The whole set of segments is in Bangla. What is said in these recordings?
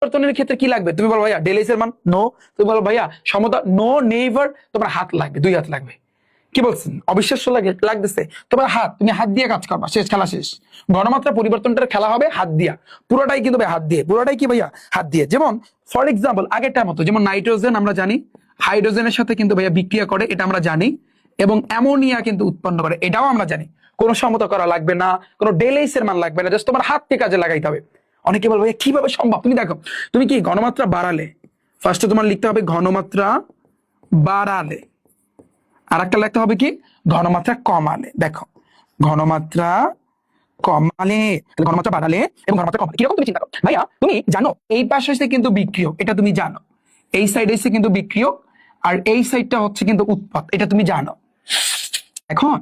পরিবর্তনের ক্ষেত্রে কি লাগবে? তুমি বলো ভাইয়া ডেল এর মান নো, তুমি বলো ভাইয়া সমতা নো, নেভার, তোমার হাত লাগবে, 2 হাত লাগবে। কি বলছেন? অবিশ্বাস্য লাগতেছে? তোমার হাত, তুমি হাত দিয়ে কাজ করবা, শেষ, খেলা শেষ। ঘনমাত্রা পরিবর্তনটার খেলা হবে হাত দিয়া, পুরোটাই কিন্তু ভাই হাত দিয়ে, পুরোটাই কি ভাইয়া হাত দিয়ে। যেমন ফর এক্সাম্পল আগেরটার মতো, যেমন নাইট্রোজেন আমরা জানি হাইড্রোজেনের সাথে কিন্তু ভাইয়া বিক্রিয়া করে, এটা আমরা জানি, এবং অ্যামোনিয়া কিন্তু উৎপন্ন করে, এটাও আমরা জানি। কোনো সমতা করা লাগবে না, কোনো ডেলেইস এর মান লাগবে না, জাস্ট তোমার হাতকে কাজে লাগাইতে হবে। অনেকে বলবে ভাইয়া কিভাবে সম্ভব? তুমি দেখো, তুমি কি ঘনমাত্রা বাড়ালে, ফার্স্টে তোমার লিখতে হবে ঘনমাত্রা বাড়ালে, আর একটা লিখতে হবে কি ঘনমাত্রা কমালে। দেখো, ঘনমাত্রা কমালে, ঘনমাত্রা বাড়ালে এবং ঘনমাত্রা কমালে কিরকম তুমি চিন্তা করো। ভাইয়া তুমি জানো এই পাশে এসে কিন্তু বিক্রিয়ক, এটা তুমি জানো। এই সাইডে এসে কিন্তু বিক্রিয়ক, আর এই সাইডটা হচ্ছে কিন্তু উৎপাদ, এটা তুমি জানো। এখন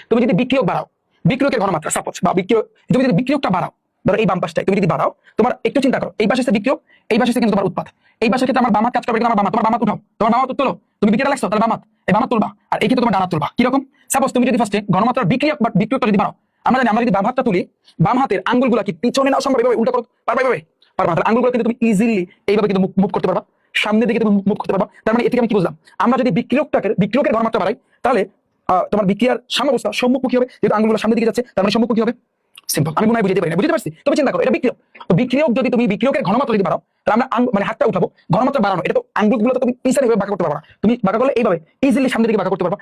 তুমি যদি বিক্রিয়ক বাড়াও, বিক্রিয়কের ঘনমাত্রা সাপোজ, বা বিক্রিয়ক, তুমি যদি বিক্রিয়কটা বাড়াও, ধরো এই বাম পাশটায় তুমি যদি বাড়াও, তোমার একটু চিন্তা করো, এই পাশে এসে বিক্রিয়ক, এই পাশে এসে কিন্তু তোমার উৎপাদ। এই পাশের ক্ষেত্রে আমার বাম হাত কাজ করবে, কিন্তু আমার বাম হাত, তোমার বাম হাত উঠাও, তোমার বাম হাত তোলো, তুমি বিক্রিয়া লাগছো, তাহলে বাম হাত, এই বাম হাত তুলবা, আর এই ক্ষেত্রে তোমার ডান হাত তুলবা। কিরকম? সাপোজ তুমি যদি ফার্স্টে ঘনমাত্রার বিক্রিয়ক বা বিক্রিয়কটা যদি বাড়াও, আমরা জানি আমরা যদি বাম হাতটা তুলি, বাম হাতের আঙ্গুলগুলা কি পিছনে নাও সম্ভব, এভাবে উল্টা করো, পারবা এভাবে? পারবা না। তাহলে আঙ্গুলগুলো কিন্তু তুমি ইজিলি এইভাবে কিন্তু মুভ করতে পারবা, সামনের দিকে তুমি মুভ করতে পারবা। তার মানে এ থেকে আমি কি বুঝলাম, আমরা যদি বিক্রিয়কের ঘনমাত্রা বাড়াই, তাহলে তোমার বিক্রিয়ার সাম্যাবস্থা সম্মুখমুখী হবে, যেহেতু আঙ্গুলগুলো সামনের দিকে যাচ্ছে, তার মানে সম্মুখমুখী হবে। সিম্পল, আমি মনে হয় বুঝতে পারি না, বুঝতে পারছি? তবে চিন্তা করো, এটা বিক্রিয়ক, তো বিক্রিয়ক যদি তুমি বিক্রিয়কের ঘনমাত্রা যদি বাড়াও, তাহলে আমরা মানে হাতটা উঠাবো, ঘনমাত্রা বাড়ানো, এটা তো আঙ্গুলগুলো তো তুমি ইনসাইড ভাবে বাঁকা করতে পারবা না, তুমি বাঁকা করলে এইভাবে ইজিলি সামনের দিকে বাঁকা করতে পারবা।